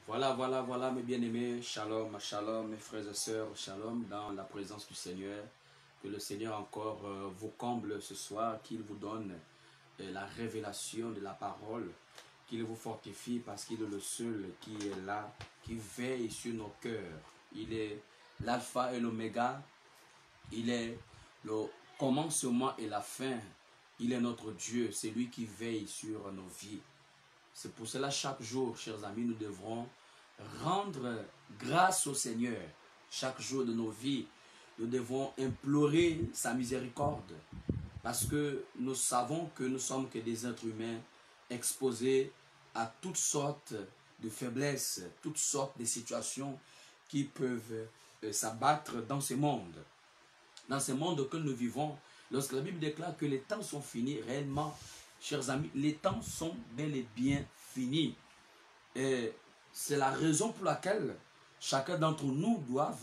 Voilà, mes bien-aimés, shalom, shalom, mes frères et sœurs, shalom, dans la présence du Seigneur. Que le Seigneur encore vous comble ce soir, qu'il vous donne la révélation de la parole, qu'il vous fortifie parce qu'il est le seul qui est là, qui veille sur nos cœurs. Il est l'alpha et l'oméga, il est le commencement et la fin. Il est notre Dieu, c'est lui qui veille sur nos vies. C'est pour cela, chaque jour, chers amis, nous devrons rendre grâce au Seigneur. Chaque jour de nos vies, nous devons implorer sa miséricorde. Parce que nous savons que nous sommes que des êtres humains exposés à toutes sortes de faiblesses, toutes sortes de situations qui peuvent s'abattre dans ce monde. Dans ce monde que nous vivons, lorsque la Bible déclare que les temps sont finis, réellement, chers amis, les temps sont bel et bien finis. Et c'est la raison pour laquelle chacun d'entre nous doit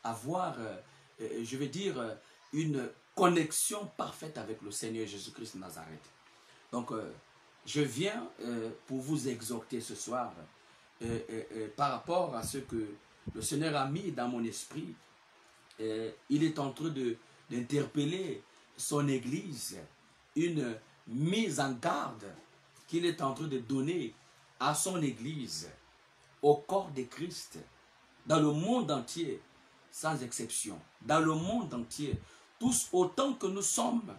avoir, je vais dire, une connexion parfaite avec le Seigneur Jésus-Christ de Nazareth. Donc, je viens pour vous exhorter ce soir par rapport à ce que le Seigneur a mis dans mon esprit. Il est en train d'interpeller son Église, une mise en garde qu'il est en train de donner à son Église, au corps de Christ, dans le monde entier, sans exception, dans le monde entier, tous autant que nous sommes,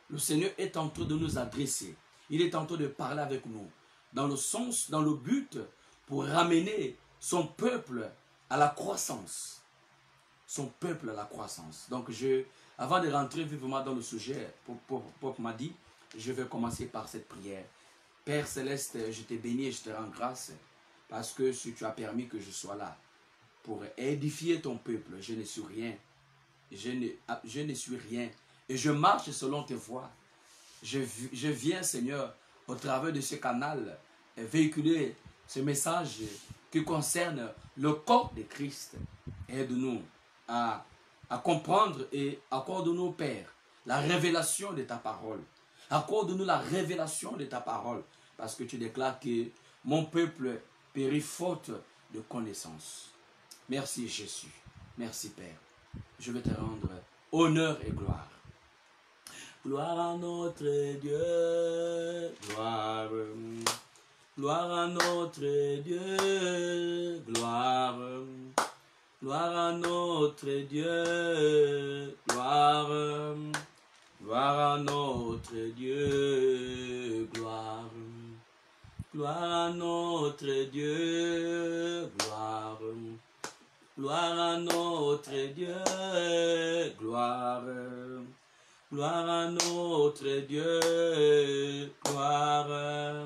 le Seigneur est en train de nous adresser. Il est en train de parler avec nous, dans le sens, dans le but, pour ramener son peuple à la croissance. Son peuple à la croissance. Donc, avant de rentrer vivement dans le sujet, pour m'a dit, je vais commencer par cette prière. Père Céleste, je te bénis et je te rends grâce parce que si tu as permis que je sois là pour édifier ton peuple, je ne suis rien. Je ne suis rien. Et je marche selon tes voies. Je viens, Seigneur, au travers de ce canal, véhiculer ce message qui concerne le corps de Christ. Aide-nous à comprendre et accorde-nous, Père, la révélation de ta parole. Accorde-nous la révélation de ta parole, parce que tu déclares que mon peuple périt faute de connaissance. Merci Jésus. Merci Père. Je vais te rendre honneur et gloire. Gloire à notre Dieu. Gloire. Gloire à notre Dieu. Gloire. Gloire à notre Dieu. Gloire. Gloire à notre Dieu, gloire. Gloire à notre Dieu, gloire. Gloire à notre Dieu, gloire. Gloire à notre Dieu, gloire.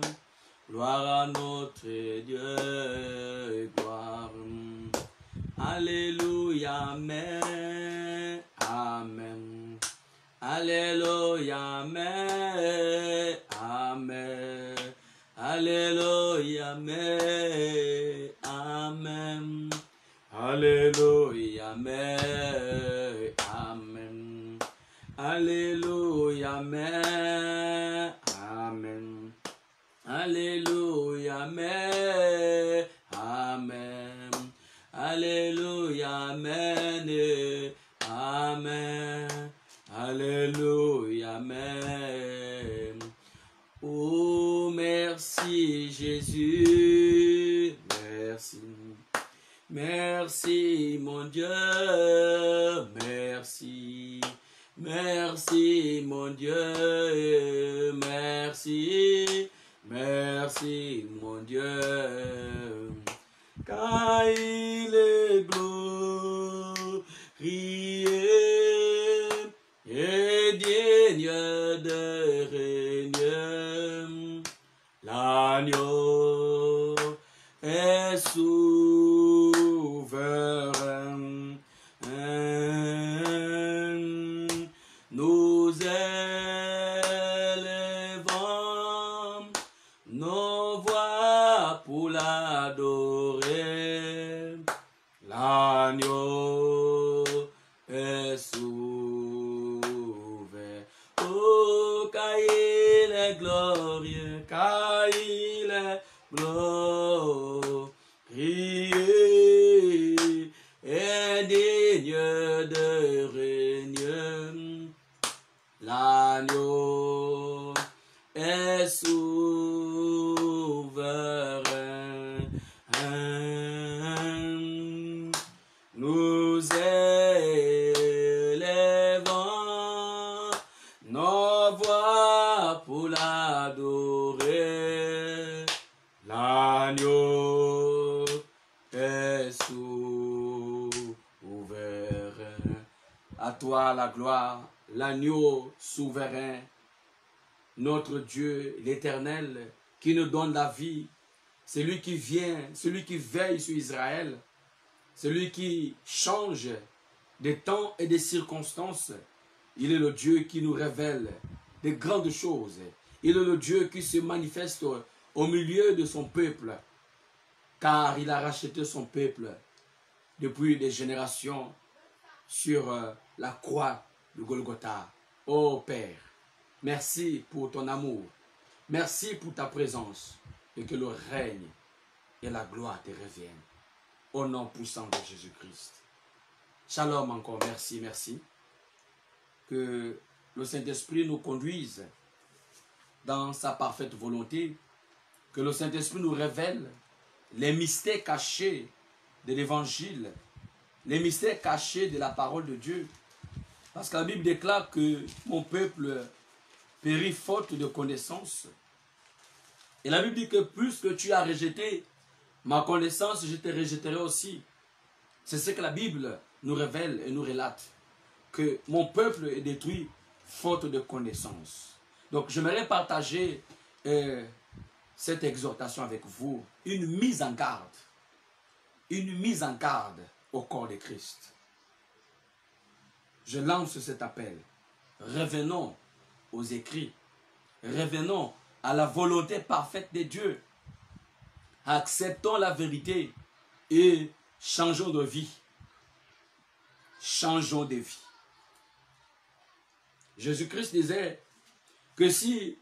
Gloire à notre Dieu, gloire. Alléluia, amen, amen. Alléluia, amen, amen. Alléluia, amen, amen. Alléluia, amen, amen. Alléluia, amen, amen. Alléluia, amen, amen. Alléluia, amen, amen. Alléluia, amen. Oh, merci Jésus, merci. Merci mon Dieu, merci. Merci mon Dieu, merci. Merci mon Dieu, car il est glorieux et digne de régner. L'agneau est souverain. Nous élevons nos voix pour l'adorer. L'agneau est souverain. Oh, car il est glorieux, car il est glorieux. L'agneau est souverain. À toi la gloire, l'agneau souverain, notre Dieu, l'Éternel, qui nous donne la vie, celui qui vient, celui qui veille sur Israël, celui qui change des temps et des circonstances. Il est le Dieu qui nous révèle de grandes choses. Il est le Dieu qui se manifeste au milieu de son peuple, car il a racheté son peuple depuis des générations sur la croix de Golgotha. Ô Père, merci pour ton amour, merci pour ta présence, et que le règne et la gloire te reviennent. Au nom puissant de Jésus-Christ. Shalom encore, merci, merci. Que le Saint-Esprit nous conduise dans sa parfaite volonté, que le Saint-Esprit nous révèle les mystères cachés de l'Évangile, les mystères cachés de la parole de Dieu. Parce que la Bible déclare que mon peuple périt faute de connaissance. Et la Bible dit que plus que tu as rejeté ma connaissance, je te rejetterai aussi. C'est ce que la Bible nous révèle et nous relate. Que mon peuple est détruit faute de connaissance. Donc j'aimerais partager cette exhortation avec vous. Une mise en garde. Une mise en garde au corps de Christ. Je lance cet appel. Revenons aux écrits. Revenons à la volonté parfaite de Dieu. Acceptons la vérité et changeons de vie. Changeons de vie. Jésus-Christ disait que si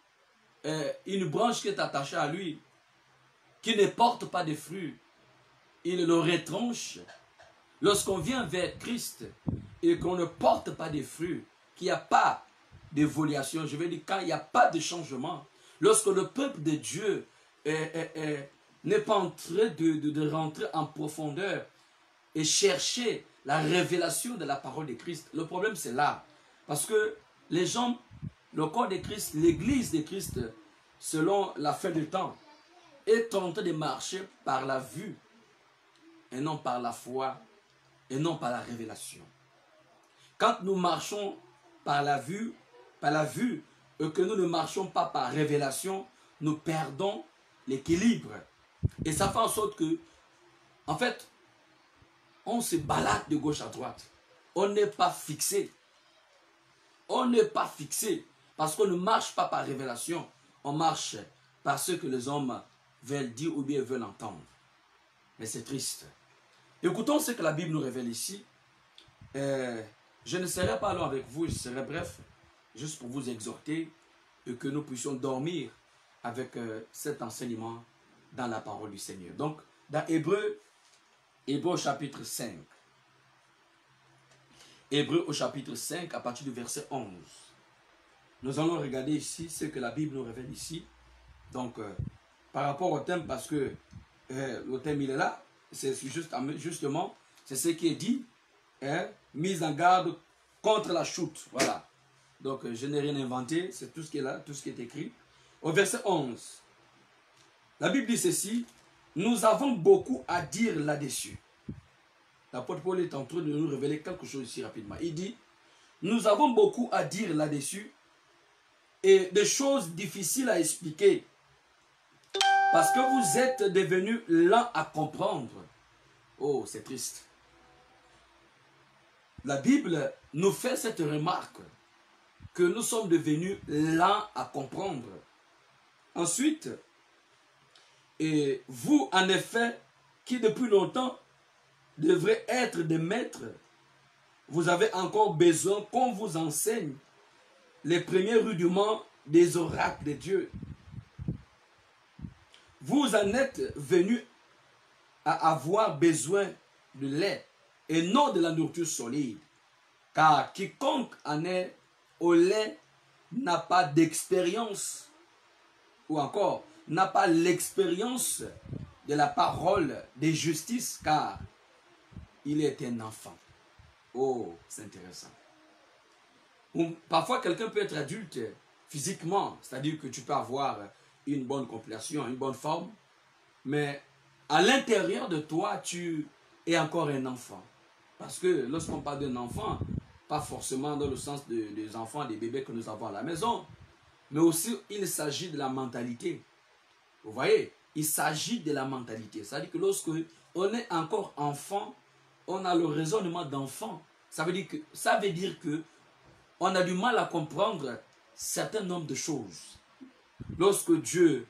une branche qui est attachée à lui, qui ne porte pas de fruits, il le retranche. Lorsqu'on vient vers Christ et qu'on ne porte pas de fruits, qu'il n'y a pas d'évolution, je veux dire quand il n'y a pas de changement, lorsque le peuple de Dieu n'est pas en train de rentrer en profondeur et chercher la révélation de la parole de Christ, le problème c'est là. Parce que les gens, le corps de Christ, l'église de Christ, selon la fin du temps, est en train de marcher par la vue et non par la foi et non par la révélation. Quand nous marchons par la vue et que nous ne marchons pas par révélation, nous perdons l'équilibre. Et ça fait en sorte que, en fait, on se balade de gauche à droite. On n'est pas fixé. On n'est pas fixé parce qu'on ne marche pas par révélation. On marche par ce que les hommes veulent dire ou bien veulent entendre. Mais c'est triste. Écoutons ce que la Bible nous révèle ici. Je ne serai pas long avec vous, je serai bref, juste pour vous exhorter et que nous puissions dormir avec cet enseignement dans la parole du Seigneur. Donc, dans Hébreu au chapitre 5. Hébreu au chapitre 5, à partir du verset 11. Nous allons regarder ici ce que la Bible nous révèle ici. Donc, par rapport au thème, parce que le thème il est là, c'est justement, c'est ce qui est dit, mise en garde contre la chute. Voilà. Donc, je n'ai rien inventé, c'est tout ce qui est là, tout ce qui est écrit. Au verset 11, la Bible dit ceci, nous avons beaucoup à dire là-dessus. L'apôtre Paul est en train de nous révéler quelque chose ici rapidement. Il dit, nous avons beaucoup à dire là-dessus et des choses difficiles à expliquer parce que vous êtes devenus lents à comprendre. Oh, c'est triste. La Bible nous fait cette remarque que nous sommes devenus lents à comprendre. Ensuite, et vous, en effet, qui depuis longtemps devrez être des maîtres, vous avez encore besoin qu'on vous enseigne les premiers rudiments des oracles de Dieu. Vous en êtes venus à avoir besoin de lait et non de la nourriture solide, car quiconque en est au lait n'a pas d'expérience, ou encore n'a pas l'expérience de la parole de justice, car il est un enfant. Oh, c'est intéressant. Parfois, quelqu'un peut être adulte physiquement, c'est-à-dire que tu peux avoir une bonne complétion, une bonne forme, mais à l'intérieur de toi, tu es encore un enfant. Parce que lorsqu'on parle d'un enfant, pas forcément dans le sens des enfants, des bébés que nous avons à la maison, mais aussi il s'agit de la mentalité. Vous voyez, il s'agit de la mentalité. C'est-à-dire que lorsque on est encore enfant, on a le raisonnement d'enfant. Ça veut dire que on a du mal à comprendre certain nombre de choses. Lorsque Dieu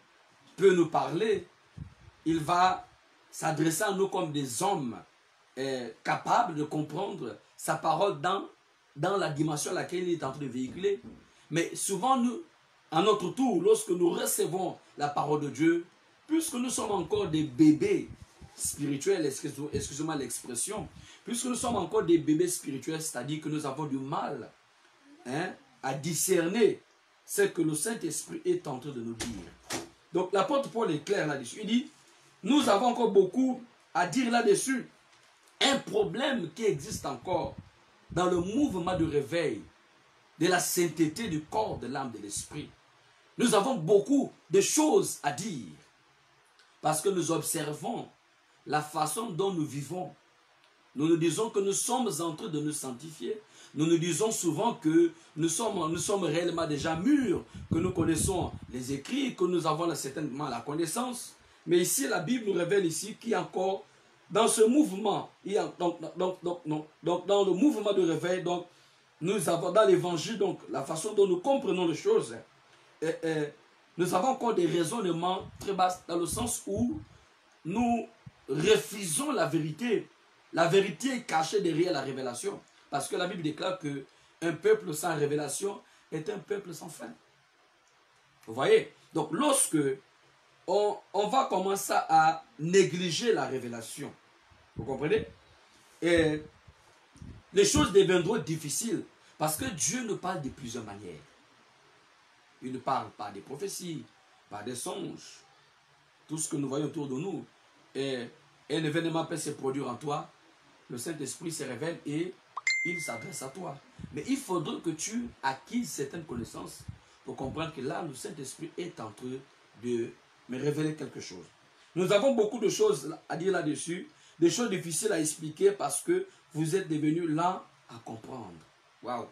peut nous parler, il va s'adresser à nous comme des hommes capables de comprendre sa parole dans la dimension à laquelle il est en train de véhiculer. Mais souvent, nous, à notre tour, lorsque nous recevons la parole de Dieu, puisque nous sommes encore des bébés spirituels, excusez-moi l'expression, puisque nous sommes encore des bébés spirituels, c'est-à-dire que nous avons du mal à discerner ce que le Saint-Esprit est en train de nous dire. Donc l'apôtre Paul est clair là-dessus. Il dit, nous avons encore beaucoup à dire là-dessus. Un problème qui existe encore dans le mouvement de réveil de la sainteté du corps, de l'âme, de l'esprit. Nous avons beaucoup de choses à dire parce que nous observons la façon dont nous vivons. Nous nous disons que nous sommes en train de nous sanctifier. Nous nous disons souvent que nous sommes réellement déjà mûrs, que nous connaissons les écrits, que nous avons certainement la connaissance. Mais ici, la Bible nous révèle ici qu'il y a encore, dans ce mouvement, donc dans le mouvement de réveil, donc, nous avons dans l'évangile, donc la façon dont nous comprenons les choses, nous avons encore des raisonnements très bas, dans le sens où nous refusons la vérité. La vérité est cachée derrière la révélation. Parce que la Bible déclare qu'un peuple sans révélation est un peuple sans fin. Vous voyez? Donc lorsque on va commencer à négliger la révélation, vous comprenez? Et les choses deviendront difficiles. Parce que Dieu nous parle de plusieurs manières. Il ne parle pas des prophéties, pas des songes. Tout ce que nous voyons autour de nous. Et un événement peut se produire en toi. Le Saint-Esprit se révèle et il s'adresse à toi. Mais il faudrait que tu acquises certaines connaissances pour comprendre que là, le Saint-Esprit est en train de me révéler quelque chose. Nous avons beaucoup de choses à dire là-dessus, des choses difficiles à expliquer parce que vous êtes devenus lents à comprendre. Waouh!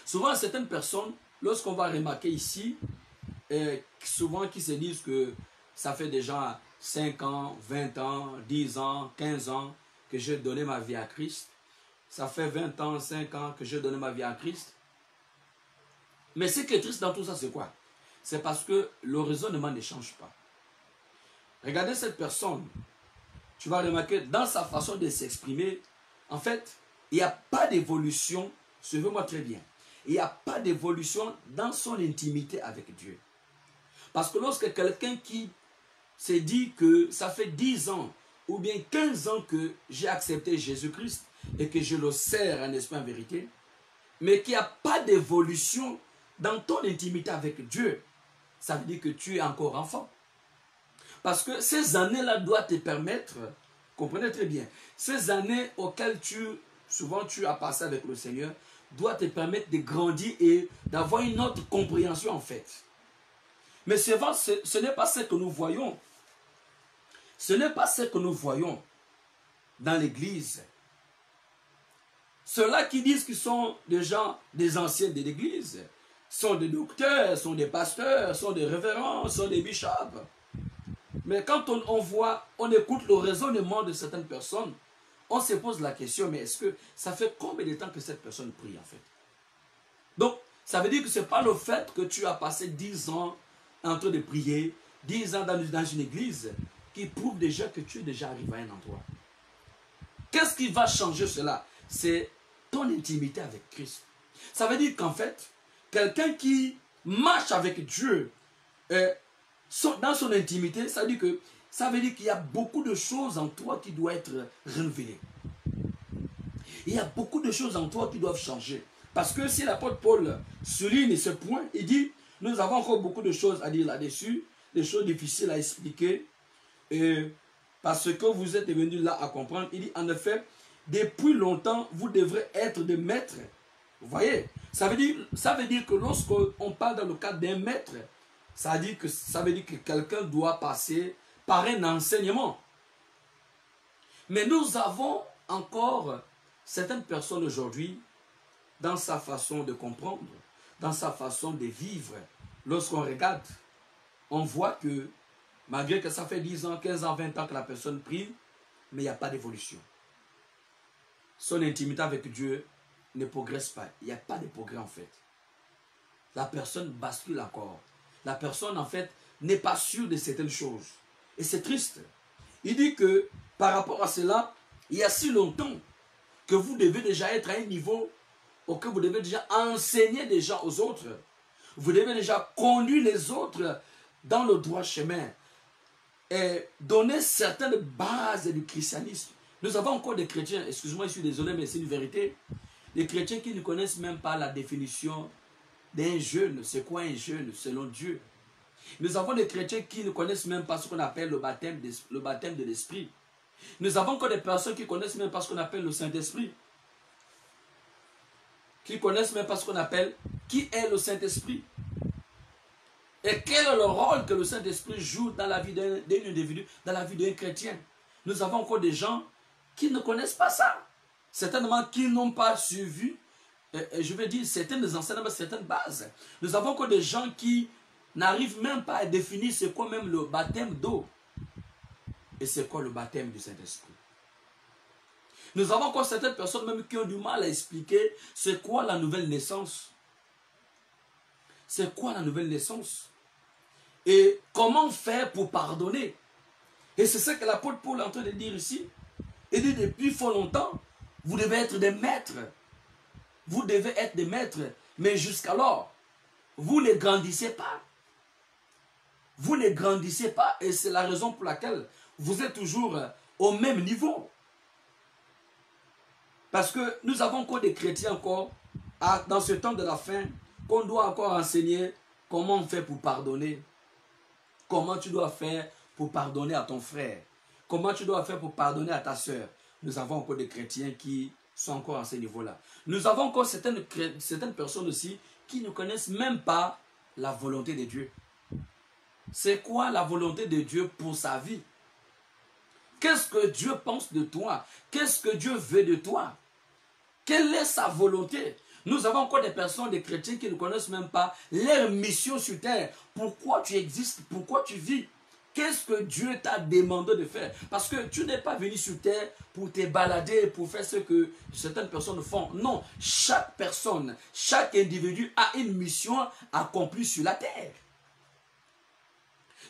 Souvent, certaines personnes, lorsqu'on va remarquer ici, souvent qui se disent que ça fait déjà 5 ans, 20 ans, 10 ans, 15 ans que j'ai donné ma vie à Christ. Ça fait 20 ans, 5 ans que j'ai donné ma vie à Christ. Mais ce qui est triste dans tout ça, c'est quoi? C'est parce que le raisonnement ne change pas. Regardez cette personne. Tu vas remarquer dans sa façon de s'exprimer, en fait, il n'y a pas d'évolution, suivez-moi très bien, il n'y a pas d'évolution dans son intimité avec Dieu. Parce que lorsque quelqu'un qui se dit que ça fait 10 ans ou bien 15 ans que j'ai accepté Jésus-Christ et que je le sers en esprit en vérité, mais qu'il n'y a pas d'évolution dans ton intimité avec Dieu, ça veut dire que tu es encore enfant. Parce que ces années-là doivent te permettre, comprenez très bien, ces années auxquelles souvent tu as passé avec le Seigneur, doivent te permettre de grandir et d'avoir une autre compréhension en fait. Mais souvent, ce n'est pas ce que nous voyons. Ce n'est pas ce que nous voyons dans l'église. Ceux-là qui disent qu'ils sont des gens, des anciens de l'église, sont des docteurs, sont des pasteurs, sont des révérends, sont des bishops. Mais quand on écoute le raisonnement de certaines personnes, on se pose la question, mais est-ce que ça fait combien de temps que cette personne prie en fait? Donc, ça veut dire que ce n'est pas le fait que tu as passé 10 ans en train de prier, 10 ans dans une église, qui prouve déjà que tu es déjà arrivé à un endroit. Qu'est-ce qui va changer cela? C'est ton intimité avec Christ. Ça veut dire qu'en fait, quelqu'un qui marche avec Dieu dans son intimité, ça veut dire qu'il y a beaucoup de choses en toi qui doivent être renouvelées. Il y a beaucoup de choses en toi qui doivent changer. Parce que si l'apôtre Paul souligne ce point, il dit, nous avons encore beaucoup de choses à dire là-dessus, des choses difficiles à expliquer, parce que vous êtes venus là à comprendre. Il dit, en effet, depuis longtemps, vous devrez être des maîtres. Vous voyez, ça veut dire que lorsqu'on parle dans le cadre d'un maître, ça veut dire que quelqu'un doit passer par un enseignement. Mais nous avons encore certaines personnes aujourd'hui, dans sa façon de comprendre, dans sa façon de vivre, lorsqu'on regarde, on voit que malgré que ça fait 10 ans, 15 ans, 20 ans que la personne prie, mais il n'y a pas d'évolution. Son intimité avec Dieu ne progresse pas. Il n'y a pas de progrès en fait. La personne bascule encore. La personne en fait n'est pas sûre de certaines choses. Et c'est triste. Il dit que par rapport à cela, il y a si longtemps que vous devez déjà être à un niveau auquel vous devez déjà enseigner déjà aux autres. Vous devez déjà conduire les autres dans le droit chemin et donner certaines bases du christianisme. Nous avons encore des chrétiens, excusez-moi, je suis désolé, mais c'est une vérité, des chrétiens qui ne connaissent même pas la définition d'un jeûne. C'est quoi un jeûne selon Dieu? Nous avons des chrétiens qui ne connaissent même pas ce qu'on appelle le baptême de l'esprit. Nous avons encore des personnes qui ne connaissent même pas ce qu'on appelle le Saint-Esprit. Qui ne connaissent même pas ce qu'on appelle qui est le Saint-Esprit. Et quel est le rôle que le Saint-Esprit joue dans la vie d'un individu, dans la vie d'un chrétien. Nous avons encore des gens qui ne connaissent pas ça. Certainement qui n'ont pas suivi, je veux dire, certains enseignements, certaines bases. Nous avons encore des gens qui n'arrivent même pas à définir c'est quoi même le baptême d'eau. Et c'est quoi le baptême du Saint-Esprit. Nous avons encore certaines personnes même qui ont du mal à expliquer c'est quoi la nouvelle naissance. C'est quoi la nouvelle naissance? Et comment faire pour pardonner? Et c'est ce que l'apôtre Paul est en train de dire ici. Il dit depuis fort longtemps, vous devez être des maîtres. Vous devez être des maîtres. Mais jusqu'alors, vous ne grandissez pas. Vous ne grandissez pas et c'est la raison pour laquelle vous êtes toujours au même niveau. Parce que nous avons encore des chrétiens encore, dans ce temps de la fin, qu'on doit encore enseigner comment on fait pour pardonner. Comment tu dois faire pour pardonner à ton frère. Comment tu dois faire pour pardonner à ta soeur. Nous avons encore des chrétiens qui sont encore à ce niveau-là. Nous avons encore certaines personnes aussi qui ne connaissent même pas la volonté de Dieu. C'est quoi la volonté de Dieu pour sa vie? Qu'est-ce que Dieu pense de toi? Qu'est-ce que Dieu veut de toi? Quelle est sa volonté? Nous avons encore des personnes, des chrétiens qui ne connaissent même pas leur mission sur terre. Pourquoi tu existes? Pourquoi tu vis? Qu'est-ce que Dieu t'a demandé de faire? Parce que tu n'es pas venu sur terre pour te balader, pour faire ce que certaines personnes font. Non, chaque personne, chaque individu a une mission accomplie sur la terre.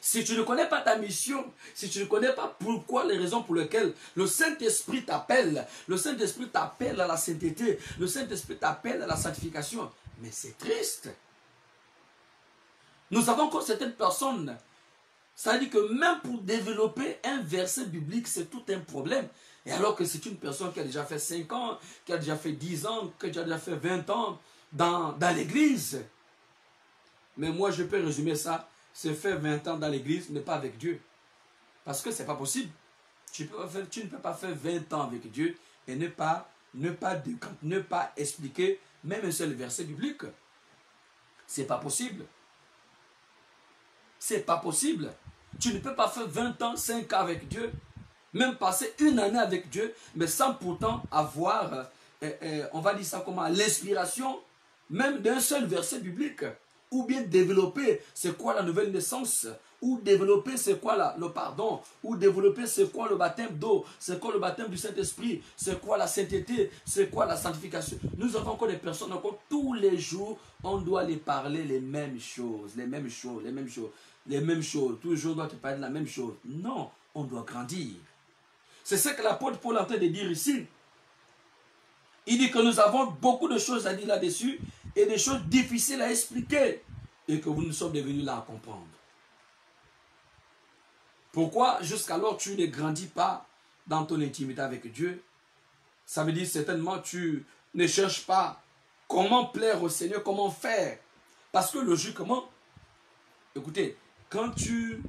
Si tu ne connais pas ta mission, si tu ne connais pas pourquoi, les raisons pour lesquelles le Saint-Esprit t'appelle, le Saint-Esprit t'appelle à la sainteté, le Saint-Esprit t'appelle à la sanctification, mais c'est triste. Nous avons encore certaines personnes, ça veut dire que même pour développer un verset biblique, c'est tout un problème. Et alors que c'est une personne qui a déjà fait 5 ans, qui a déjà fait 10 ans, qui a déjà fait 20 ans dans l'église. Mais moi, je peux résumer ça. Se faire 20 ans dans l'église, mais pas avec Dieu. Parce que ce n'est pas possible. Tu ne peux pas faire 20 ans avec Dieu et ne pas expliquer même un seul verset biblique. Ce n'est pas possible. C'est pas possible. Tu ne peux pas faire 20 ans, 5 ans avec Dieu, même passer une année avec Dieu, mais sans pourtant avoir, on va dire ça comment, l'inspiration même d'un seul verset biblique. Ou bien développer c'est quoi la nouvelle naissance, ou développer c'est quoi le pardon, ou développer c'est quoi le baptême d'eau, c'est quoi le baptême du Saint-Esprit, c'est quoi la sainteté, c'est quoi la sanctification. Nous avons encore des personnes, encore tous les jours, on doit les parler les mêmes choses, les mêmes choses, les mêmes choses, les mêmes choses. Toujours on doit te parler de la même chose. Non, on doit grandir. C'est ce que l'apôtre Paul est en train de dire ici. Il dit que nous avons beaucoup de choses à dire là-dessus et des choses difficiles à expliquer et que nous sommes devenus là à comprendre. Pourquoi jusqu'alors tu ne grandis pas dans ton intimité avec Dieu? Ça veut dire certainement tu ne cherches pas comment plaire au Seigneur, comment faire. Parce que logiquement, écoutez, quand tu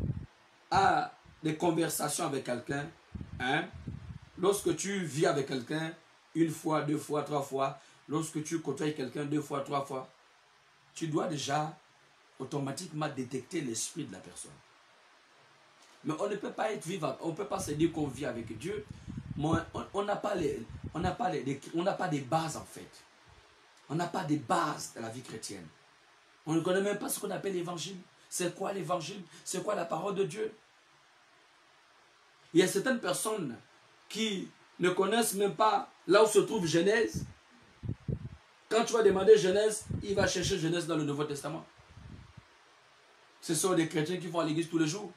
as des conversations avec quelqu'un, lorsque tu vis avec quelqu'un, 1 fois, 2 fois, 3 fois, lorsque tu côtoies quelqu'un 2 fois, 3 fois, tu dois déjà automatiquement détecter l'esprit de la personne. Mais on ne peut pas être vivant, on ne peut pas se dire qu'on vit avec Dieu. Mais on n'a pas des bases en fait. On n'a pas des bases de la vie chrétienne. On ne connaît même pas ce qu'on appelle l'évangile. C'est quoi l'évangile? C'est quoi la parole de Dieu? Il y a certaines personnes qui ne connaissent même pas là où se trouve Genèse. Quand tu vas demander Genèse, il va chercher Genèse dans le Nouveau Testament. Ce sont des chrétiens qui vont à l'église tous les jours,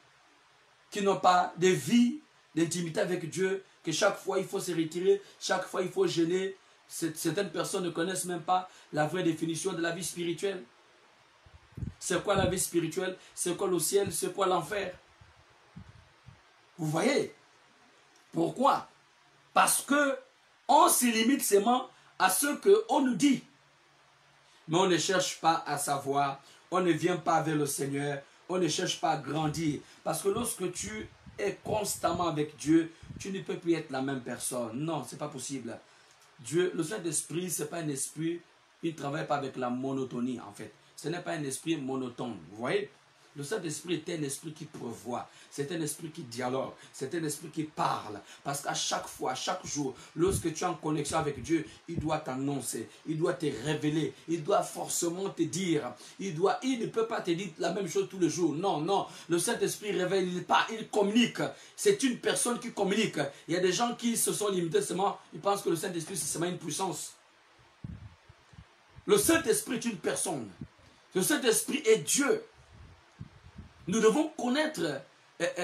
qui n'ont pas de vie, d'intimité avec Dieu, que chaque fois il faut se retirer, chaque fois il faut jeûner. Certaines personnes ne connaissent même pas la vraie définition de la vie spirituelle. C'est quoi la vie spirituelle? C'est quoi le ciel? C'est quoi l'enfer? Vous voyez? Pourquoi? Parce que on se limite seulement à ce qu'on nous dit. Mais on ne cherche pas à savoir, on ne vient pas vers le Seigneur, on ne cherche pas à grandir. Parce que lorsque tu es constamment avec Dieu, tu ne peux plus être la même personne. Non, ce n'est pas possible. Dieu, le Saint-Esprit, ce n'est pas un esprit, il ne travaille pas avec la monotonie en fait. Ce n'est pas un esprit monotone, vous voyez? Le Saint-Esprit est un esprit qui prévoit, c'est un esprit qui dialogue, c'est un esprit qui parle. Parce qu'à chaque fois, chaque jour, lorsque tu es en connexion avec Dieu, il doit t'annoncer, il doit te révéler, il doit forcément te dire, il ne peut pas te dire la même chose tous les jours. Non, non, le Saint-Esprit ne révèle pas, il communique. C'est une personne qui communique. Il y a des gens qui se sont limités seulement, ils pensent que le Saint-Esprit c'est seulement une puissance. Le Saint-Esprit est une personne. Le Saint-Esprit est Dieu. Nous devons connaître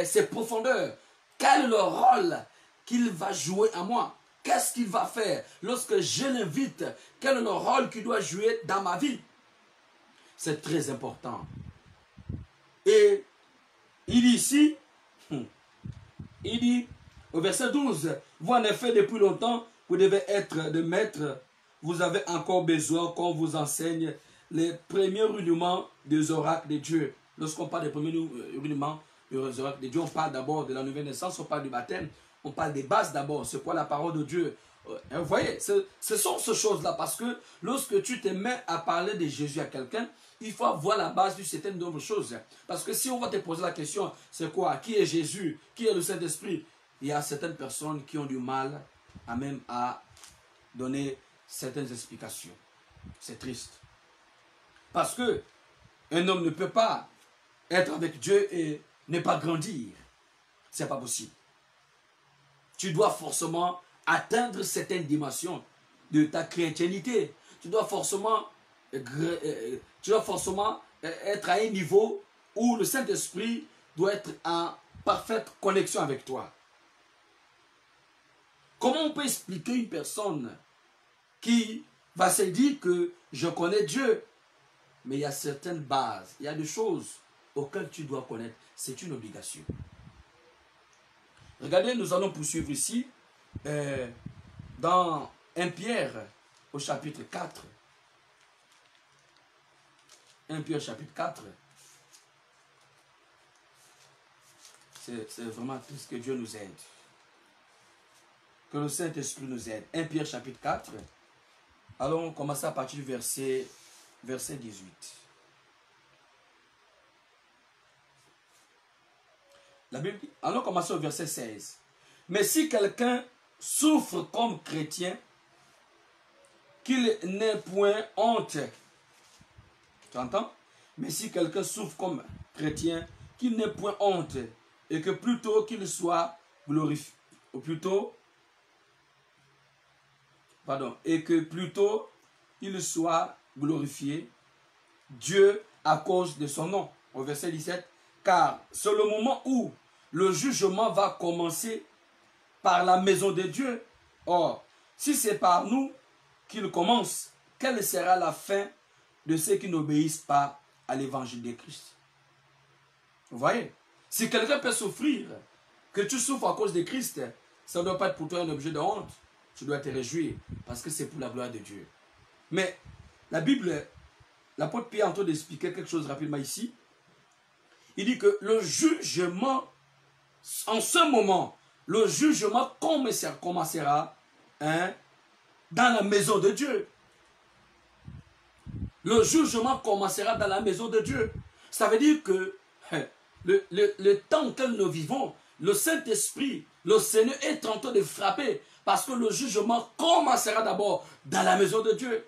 ses profondeurs. Quel est le rôle qu'il va jouer à moi? Qu'est-ce qu'il va faire lorsque je l'invite? Quel est le rôle qu'il doit jouer dans ma vie? C'est très important. Et il dit ici, il dit au verset 12, vous en effet depuis longtemps, vous devez être de maître, vous avez encore besoin qu'on vous enseigne les premiers rudiments des oracles de Dieu. Lorsqu'on parle des premiers rudiments des oracles de Dieu, on parle d'abord de la nouvelle naissance, on parle du baptême, on parle des bases d'abord, c'est quoi la parole de Dieu. Vous voyez, ce sont ces choses-là, parce que lorsque tu te mets à parler de Jésus à quelqu'un, il faut avoir la base d'une certaine nombre de choses. Parce que si on va te poser la question, c'est quoi? Qui est Jésus? Qui est le Saint-Esprit? Il y a certaines personnes qui ont du mal à donner certaines explications. C'est triste. Parce que un homme ne peut pas être avec Dieu et ne pas grandir. Ce n'est pas possible. Tu dois forcément atteindre certaines dimensions de ta chrétienté. Tu dois forcément être à un niveau où le Saint-Esprit doit être en parfaite connexion avec toi. Comment on peut expliquer une personne qui va se dire que je connais Dieu? Mais il y a certaines bases, il y a des choses auxquelles tu dois connaître. C'est une obligation. Regardez, nous allons poursuivre ici dans 1 Pierre au chapitre 4. 1 Pierre chapitre 4. C'est vraiment triste que Dieu nous aide. Que le Saint-Esprit nous aide. 1 Pierre chapitre 4. Allons commencer à partir du verset 18. La Bible dit, allons commencer au verset 16. Mais si quelqu'un souffre comme chrétien, qu'il n'ait point honte. Tu entends? Mais si quelqu'un souffre comme chrétien, qu'il n'ait point honte, et que plutôt qu'il soit glorifié, ou plutôt, pardon, et que plutôt il soit glorifié, Dieu à cause de son nom. Au verset 17, car c'est le moment où le jugement va commencer par la maison de Dieu. Or, si c'est par nous qu'il commence, quelle sera la fin de ceux qui n'obéissent pas à l'évangile de Christ? Vous voyez? Si quelqu'un peut souffrir, que tu souffres à cause de Christ, ça ne doit pas être pour toi un objet de honte. Tu dois te réjouir parce que c'est pour la gloire de Dieu. Mais la Bible, l'apôtre Pierre est en train d'expliquer quelque chose rapidement ici. Il dit que le jugement, en ce moment, le jugement commencera dans la maison de Dieu. Le jugement commencera dans la maison de Dieu. Ça veut dire que le temps auquel nous vivons, le Saint-Esprit, le Seigneur est en train de frapper parce que le jugement commencera d'abord dans la maison de Dieu.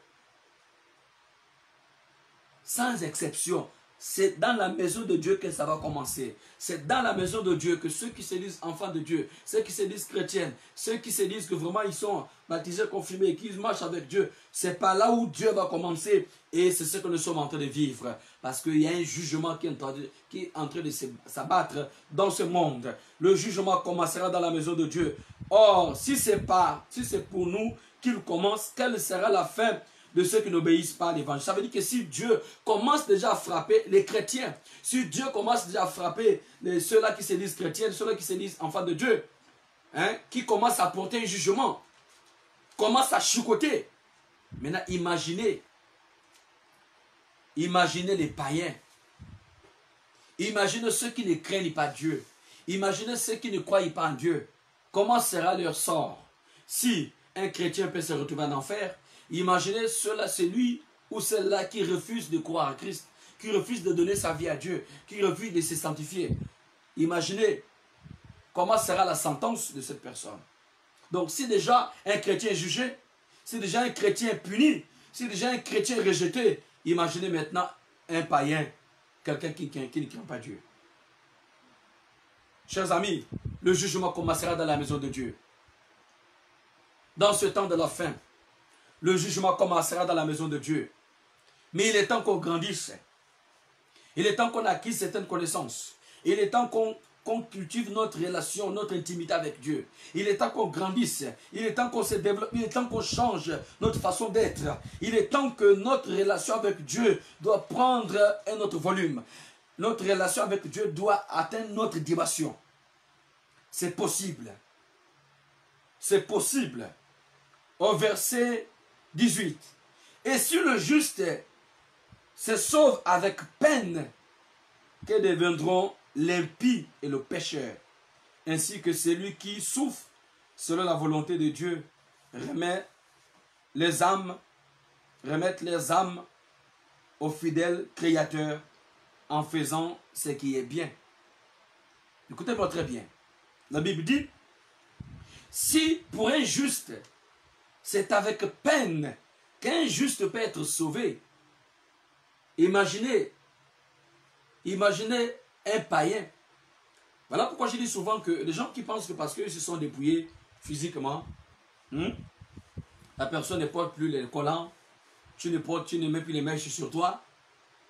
Sans exception, c'est dans la maison de Dieu que ça va commencer. C'est dans la maison de Dieu que ceux qui se disent enfants de Dieu, ceux qui se disent chrétiens, ceux qui se disent que vraiment ils sont baptisés, confirmés, qu'ils marchent avec Dieu, c'est par là où Dieu va commencer. Et c'est ce que nous sommes en train de vivre. Parce qu'il y a un jugement qui est en train de s'abattre dans ce monde. Le jugement commencera dans la maison de Dieu. Or, si c'est pour nous qu'il commence, quelle sera la fin de ceux qui n'obéissent pas à l'évangile? Ça veut dire que si Dieu commence déjà à frapper les chrétiens, si Dieu commence déjà à frapper ceux-là qui se disent chrétiens, ceux-là qui se disent enfants de Dieu, hein, qui commencent à porter un jugement, commencent à chicoter. Maintenant, imaginez les païens. Imaginez ceux qui ne craignent pas Dieu. Imaginez ceux qui ne croient pas en Dieu. Comment sera leur sort? Si un chrétien peut se retrouver en enfer, imaginez celui ou celle-là qui refuse de croire en Christ, qui refuse de donner sa vie à Dieu, qui refuse de se sanctifier. Imaginez comment sera la sentence de cette personne. Donc si déjà un chrétien est jugé, si déjà un chrétien est puni, si déjà un chrétien est rejeté, imaginez maintenant un païen, quelqu'un qui ne craint pas Dieu. Chers amis, le jugement commencera dans la maison de Dieu. Dans ce temps de la fin, le jugement commencera dans la maison de Dieu. Mais il est temps qu'on grandisse. Il est temps qu'on acquise certaines connaissances. Il est temps qu'on cultive notre relation, notre intimité avec Dieu. Il est temps qu'on grandisse. Il est temps qu'on se développe. Il est temps qu'on change notre façon d'être. Il est temps que notre relation avec Dieu doit prendre un autre volume. Notre relation avec Dieu doit atteindre notre dimension. C'est possible. C'est possible. Au verset 18. Et si le juste se sauve avec peine, que deviendront l'impie et le pécheur, ainsi que celui qui souffre selon la volonté de Dieu, remettre les âmes au fidèle Créateur en faisant ce qui est bien. Écoutez-moi très bien. La Bible dit, si pour un juste, c'est avec peine qu'un juste peut être sauvé, imaginez un païen. Voilà pourquoi je dis souvent que les gens qui pensent que parce qu'ils se sont dépouillés physiquement, la personne ne porte plus les collants, tu ne mets plus les mèches sur toi,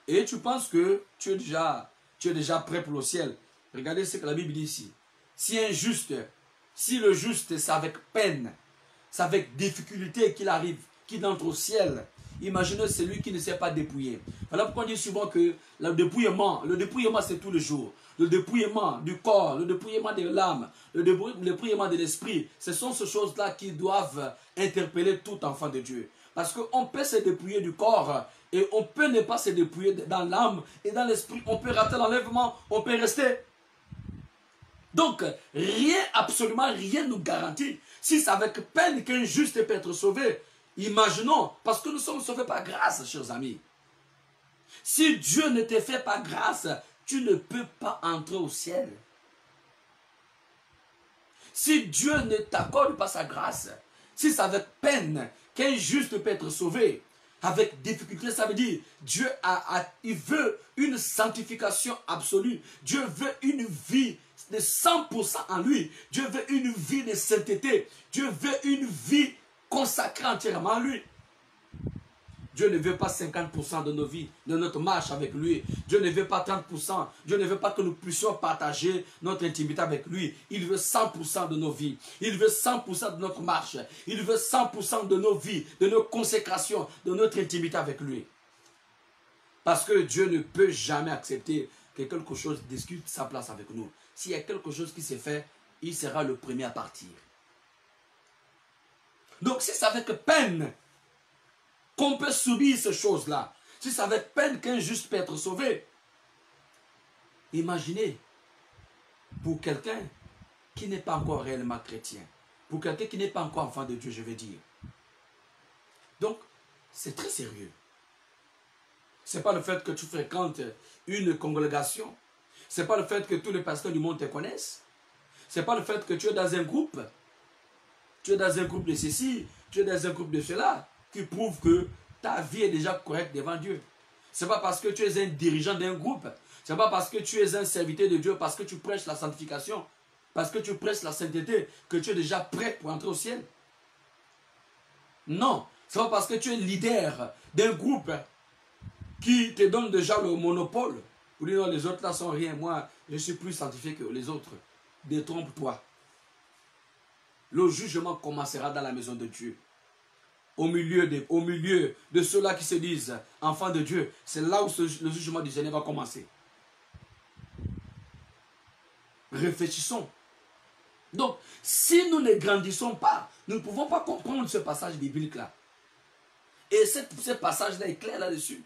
et tu penses que tu es déjà prêt pour le ciel. Regardez ce que la Bible dit ici. Si le juste, c'est avec peine, c'est avec difficulté qu'il arrive, qu'il entre au ciel. Imaginez celui qui ne s'est pas dépouillé. Voilà pourquoi on dit souvent que le dépouillement c'est tous les jours. Le dépouillement du corps, le dépouillement de l'âme, le dépouillement de l'esprit, ce sont ces choses-là qui doivent interpeller tout enfant de Dieu. Parce qu'on peut se dépouiller du corps et on peut ne pas se dépouiller dans l'âme et dans l'esprit. On peut rater l'enlèvement, on peut rester. Donc, absolument rien nous garantit. Si c'est avec peine qu'un juste peut être sauvé, imaginons, parce que nous sommes sauvés par grâce, chers amis. Si Dieu ne te fait pas grâce, tu ne peux pas entrer au ciel. Si Dieu ne t'accorde pas sa grâce, si c'est avec peine qu'un juste peut être sauvé, avec difficulté, ça veut dire Dieu il veut une sanctification absolue. Dieu veut une vie de 100% en lui. Dieu veut une vie de sainteté. Dieu veut une vie consacrée entièrement à lui. Dieu ne veut pas 50% de nos vies, de notre marche avec lui. Dieu ne veut pas 30%. Dieu ne veut pas que nous puissions partager notre intimité avec lui. Il veut 100% de nos vies. Il veut 100% de notre marche. Il veut 100% de nos vies, de nos consécrations, de notre intimité avec lui. Parce que Dieu ne peut jamais accepter que quelque chose discute sa place avec nous. S'il y a quelque chose qui s'est fait, il sera le premier à partir. Donc si c'est avec peine qu'on peut subir ces choses-là, si c'est avec peine qu'un juste peut être sauvé, imaginez pour quelqu'un qui n'est pas encore réellement chrétien, pour quelqu'un qui n'est pas encore enfant de Dieu, je veux dire. Donc, c'est très sérieux. Ce n'est pas le fait que tu fréquentes une congrégation, Ce n'est pas le fait que tous les pasteurs du monde te connaissent. Ce n'est pas le fait que tu es dans un groupe. Tu es dans un groupe de ceci, tu es dans un groupe de cela, qui prouve que ta vie est déjà correcte devant Dieu. Ce n'est pas parce que tu es un dirigeant d'un groupe. Ce n'est pas parce que tu es un serviteur de Dieu, parce que tu prêches la sanctification, parce que tu prêches la sainteté, que tu es déjà prêt pour entrer au ciel. Non, ce n'est pas parce que tu es leader d'un groupe qui te donne déjà le monopole. Pour dire non, les autres là sont rien, moi je suis plus sanctifié que les autres. Détrompe-toi. Le jugement commencera dans la maison de Dieu. Au milieu de ceux-là qui se disent enfants de Dieu, c'est là où le jugement du Seigneur va commencer. Réfléchissons. Donc, si nous ne grandissons pas, nous ne pouvons pas comprendre ce passage biblique-là. Et ce passage-là est clair là-dessus.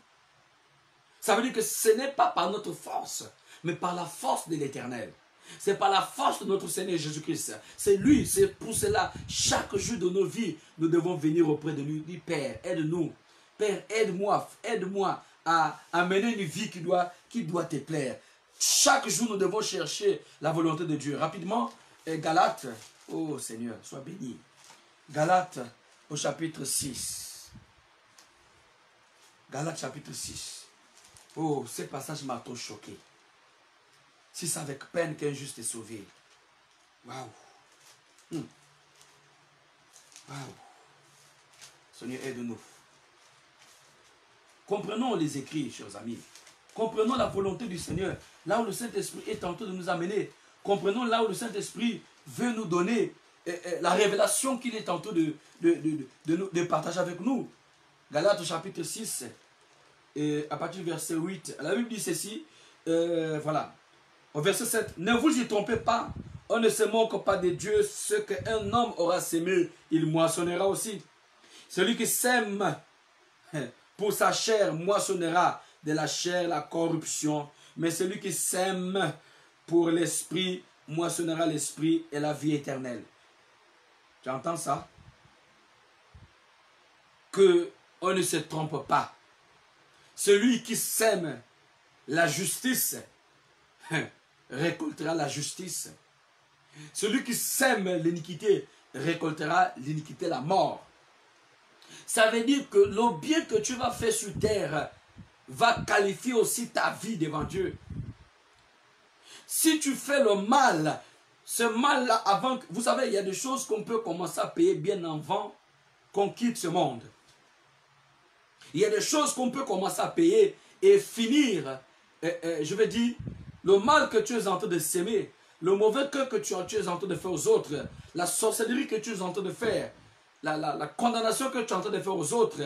Ça veut dire que ce n'est pas par notre force, mais par la force de l'Éternel. C'est par la force de notre Seigneur Jésus-Christ. C'est lui, c'est pour cela, chaque jour de nos vies, nous devons venir auprès de lui. Dit, Père, aide-nous. Père, aide-moi à mener une vie qui doit te plaire. Chaque jour, nous devons chercher la volonté de Dieu. Rapidement, Galates, oh Seigneur, sois béni. Galates au chapitre 6. Galates chapitre 6. Oh, ce passage m'a trop choqué. Si c'est avec peine qu'un juste est sauvé. Waouh. Waouh. Seigneur, aide-nous. Comprenons les écrits, chers amis. Comprenons la volonté du Seigneur. Là où le Saint-Esprit est en train de nous amener. Comprenons là où le Saint-Esprit veut nous donner la révélation qu'il est en train de partager avec nous. Galates chapitre 6, à partir du verset 8. La Bible dit ceci. Voilà. Au verset 7. Ne vous y trompez pas. On ne se moque pas de Dieu. Ce qu'un homme aura sémé, il moissonnera aussi. Celui qui sème pour sa chair moissonnera de la chair la corruption. Mais celui qui sème pour l'esprit moissonnera l'esprit et la vie éternelle. Tu entends ça? Que on ne se trompe pas. Celui qui sème la justice récoltera la justice. Celui qui sème l'iniquité récoltera l'iniquité, la mort. Ça veut dire que le bien que tu vas faire sur terre va qualifier aussi ta vie devant Dieu. Si tu fais le mal, ce mal-là, avant, vous savez, il y a des choses qu'on peut commencer à payer bien avant qu'on quitte ce monde. Il y a des choses qu'on peut commencer à payer et finir, je vais dire, le mal que tu es en train de s'aimer, le mauvais cœur que tu es en train de faire aux autres, la sorcellerie que tu es en train de faire, la condamnation que tu es en train de faire aux autres,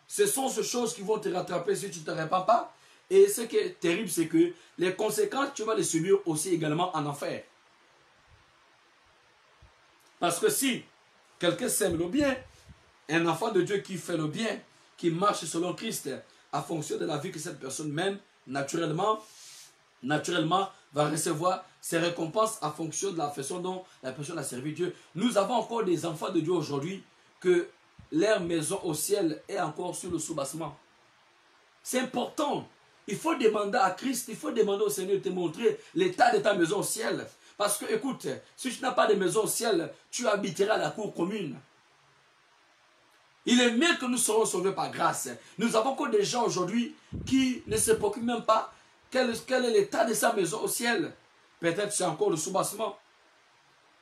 ce sont ces choses qui vont te rattraper si tu ne te répands pas. Et ce qui est terrible, c'est que les conséquences, tu vas les subir aussi également en enfer. Parce que si quelqu'un sème le bien, un enfant de Dieu qui fait le bien, qui marche selon Christ, en fonction de la vie que cette personne mène, naturellement, va recevoir ses récompenses en fonction de la façon dont la personne a servi Dieu. Nous avons encore des enfants de Dieu aujourd'hui que leur maison au ciel est encore sur le soubassement. C'est important. Il faut demander à Christ, il faut demander au Seigneur de te montrer l'état de ta maison au ciel. Parce que, écoute, si tu n'as pas de maison au ciel, tu habiteras à la cour commune. Il est mieux que nous serons sauvés par grâce. Nous avons encore des gens aujourd'hui qui ne se préoccupent même pas quel est l'état de sa maison au ciel. Peut-être c'est encore le soubassement.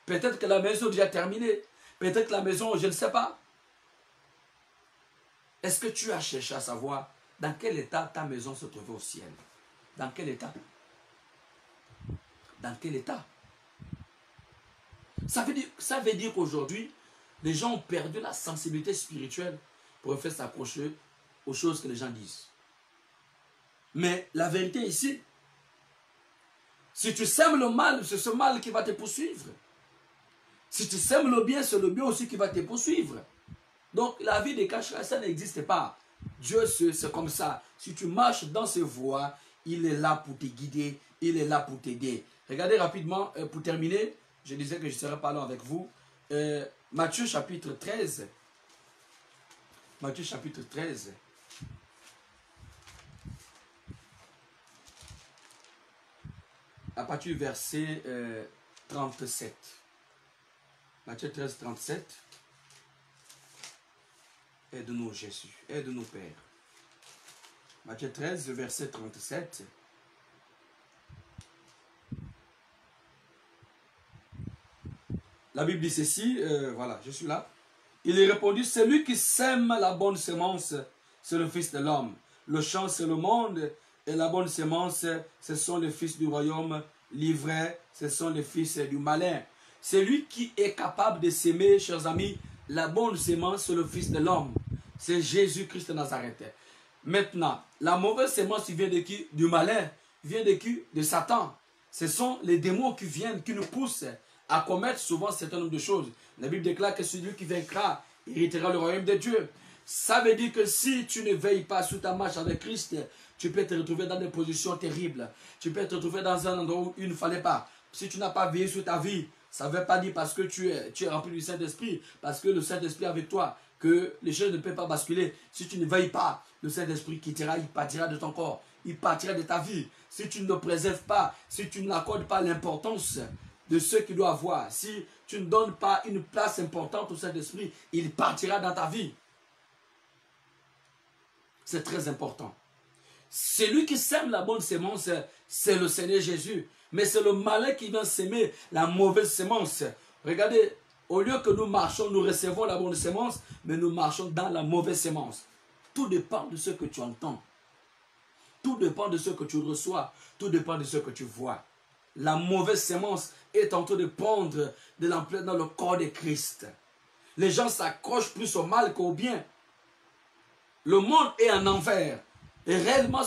Peut-être que la maison est déjà terminée. Peut-être que la maison, je ne sais pas. Est-ce que tu as cherché à savoir dans quel état ta maison se trouvait au ciel? Dans quel état? Dans quel état? Ça veut dire qu'aujourd'hui, les gens ont perdu la sensibilité spirituelle pour faire s'accrocher aux choses que les gens disent. Mais la vérité ici, si tu sèmes le mal, c'est ce mal qui va te poursuivre. Si tu sèmes le bien, c'est le bien aussi qui va te poursuivre. Donc la vie des cachets, ça n'existe pas. Dieu, c'est comme ça. Si tu marches dans ses voies, il est là pour te guider, il est là pour t'aider. Regardez rapidement, pour terminer, je disais que je ne serais pas là avec vous. Matthieu chapitre 13. Matthieu chapitre 13. à partir du verset 37. Matthieu 13, 37. Aide-nous, Jésus. Aide-nous, Père. Matthieu 13, verset 37. La Bible dit ceci, voilà, je suis là. Il est répondu, celui qui sème la bonne semence, c'est le Fils de l'homme. Le champ, c'est le monde, et la bonne semence, ce sont les fils du royaume. L'ivraie, ce sont les fils du malin. Celui qui est capable de s'aimer, chers amis, la bonne semence, c'est le Fils de l'homme. C'est Jésus-Christ de Nazareth. Maintenant, la mauvaise semence vient de qui? Du malin. Vient de qui? De Satan. Ce sont les démons qui viennent, qui nous poussent à commettre souvent un certain nombre de choses. La Bible déclare que celui qui vaincra héritera le royaume de Dieu. Ça veut dire que si tu ne veilles pas sur ta marche avec Christ, tu peux te retrouver dans des positions terribles. Tu peux te retrouver dans un endroit où il ne fallait pas. Si tu n'as pas veillé sur ta vie, ça ne veut pas dire parce que tu es rempli du Saint-Esprit, parce que le Saint-Esprit est avec toi, que les choses ne peuvent pas basculer. Si tu ne veilles pas, le Saint-Esprit quittera, il partira de ton corps, il partira de ta vie. Si tu ne le préserves pas, si tu n'accordes pas l'importance de ce qu'il doit avoir, si tu ne donnes pas une place importante au Saint-Esprit, il partira dans ta vie. C'est très important. Celui qui sème la bonne semence, c'est le Seigneur Jésus. Mais c'est le malin qui vient s'aimer la mauvaise semence. Regardez, au lieu que nous marchons, nous recevons la bonne semence, mais nous marchons dans la mauvaise semence. Tout dépend de ce que tu entends. Tout dépend de ce que tu reçois. Tout dépend de ce que tu vois. La mauvaise semence est en train de prendre de l'ampleur dans le corps de Christ. Les gens s'accrochent plus au mal qu'au bien. Le monde est en enfer. Et réellement,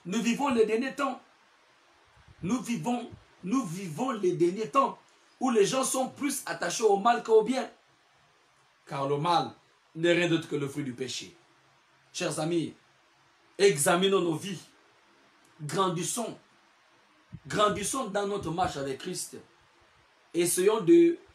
nous vivons les derniers temps. Nous vivons les derniers temps où les gens sont plus attachés au mal qu'au bien. Car le mal n'est rien d'autre que le fruit du péché. Chers amis, examinons nos vies. Grandissons. Grandissons dans notre marche avec Christ. Essayons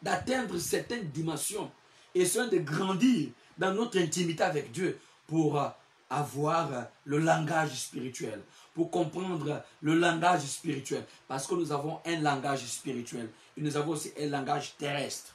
d'atteindre certaines dimensions. Essayons de grandir dans notre intimité avec Dieu pour avoir le langage spirituel, pour comprendre le langage spirituel, parce que nous avons un langage spirituel et nous avons aussi un langage terrestre.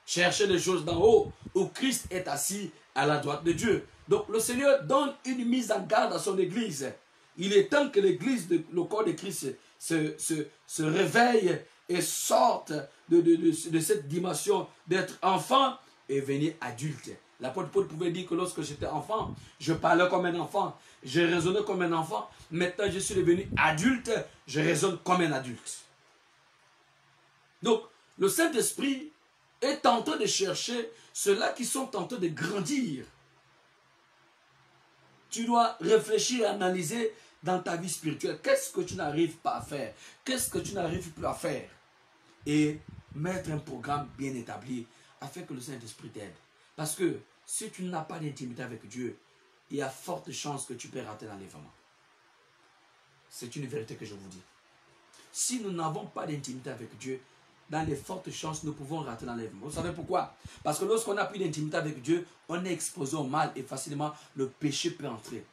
Cherchez les choses d'en haut, où Christ est assis à la droite de Dieu. Donc le Seigneur donne une mise en garde à son Église. Il est temps que l'Église, le corps de Christ, se réveille et sorte de cette dimension d'être enfant et venir adulte. L'apôtre Paul pouvait dire que lorsque j'étais enfant, je parlais comme un enfant, je raisonnais comme un enfant. Maintenant, je suis devenu adulte, je raisonne comme un adulte. Donc, le Saint-Esprit est en train de chercher ceux-là qui sont en train de grandir. Tu dois réfléchir et analyser dans ta vie spirituelle. Qu'est-ce que tu n'arrives pas à faire? Qu'est-ce que tu n'arrives plus à faire? Et mettre un programme bien établi afin que le Saint-Esprit t'aide. Parce que si tu n'as pas d'intimité avec Dieu, il y a forte chance que tu peux rater l'enlèvement. C'est une vérité que je vous dis. Si nous n'avons pas d'intimité avec Dieu, dans les fortes chances, nous pouvons rater l'enlèvement. Vous savez pourquoi? Parce que lorsqu'on n'a plus d'intimité avec Dieu, on est exposé au mal et facilement le péché peut entrer.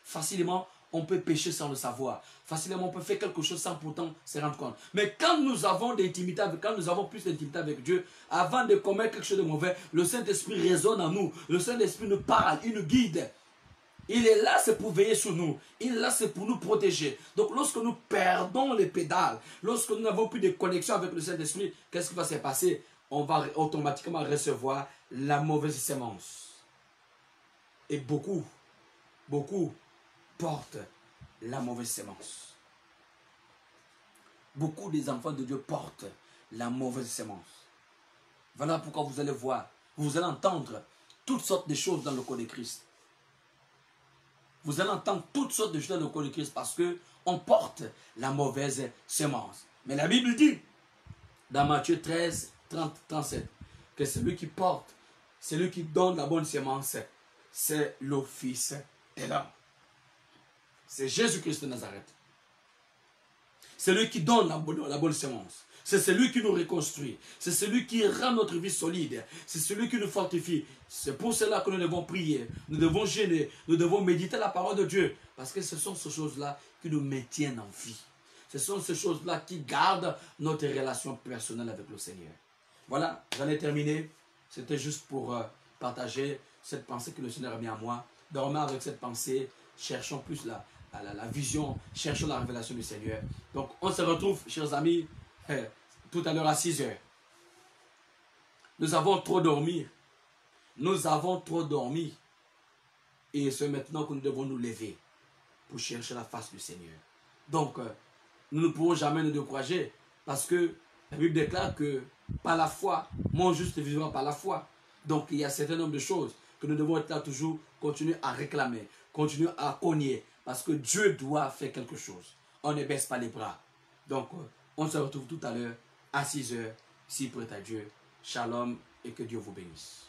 Facilement, on peut pécher sans le savoir. Facilement, on peut faire quelque chose sans pourtant se rendre compte. Mais quand nous avons d'intimité, quand nous avons plus d'intimité avec Dieu, avant de commettre quelque chose de mauvais, le Saint-Esprit résonne en nous. Le Saint-Esprit nous parle, il nous guide. Il est là, c'est pour veiller sur nous. Il est là, c'est pour nous protéger. Donc, lorsque nous perdons les pédales, lorsque nous n'avons plus de connexion avec le Saint-Esprit, qu'est-ce qui va se passer? On va automatiquement recevoir la mauvaise sémence. Et beaucoup portent la mauvaise sémence. Beaucoup des enfants de Dieu portent la mauvaise sémence. Voilà pourquoi vous allez voir, vous allez entendre toutes sortes de choses dans le corps de Christ. Vous allez entendre toutes sortes de choses dans le corps de Christ parce qu'on porte la mauvaise sémence. Mais la Bible dit, dans Matthieu 13, 37, que celui qui porte, celui qui donne la bonne sémence, c'est le Fils de l'homme. C'est Jésus-Christ de Nazareth. C'est lui qui donne la bonne sémence. C'est celui qui nous reconstruit. C'est celui qui rend notre vie solide. C'est celui qui nous fortifie. C'est pour cela que nous devons prier. Nous devons jeûner. Nous devons méditer la parole de Dieu. Parce que ce sont ces choses-là qui nous maintiennent en vie. Ce sont ces choses-là qui gardent notre relation personnelle avec le Seigneur. Voilà, j'en ai terminé. C'était juste pour partager cette pensée que le Seigneur a mis en moi. Dormez avec cette pensée. Cherchons plus la vision. Cherchons la révélation du Seigneur. Donc, on se retrouve, chers amis, tout à l'heure à 6 heures. Nous avons trop dormi. Nous avons trop dormi. Et c'est maintenant que nous devons nous lever pour chercher la face du Seigneur. Donc, nous ne pourrons jamais nous décourager parce que la Bible déclare que par la foi, mon juste vivra par la foi. Donc, il y a un certain nombre de choses que nous devons être là toujours, continuer à réclamer, continuer à cogner parce que Dieu doit faire quelque chose. On ne baisse pas les bras. Donc, on se retrouve tout à l'heure à 6 heures, si prêt à Dieu. Shalom et que Dieu vous bénisse.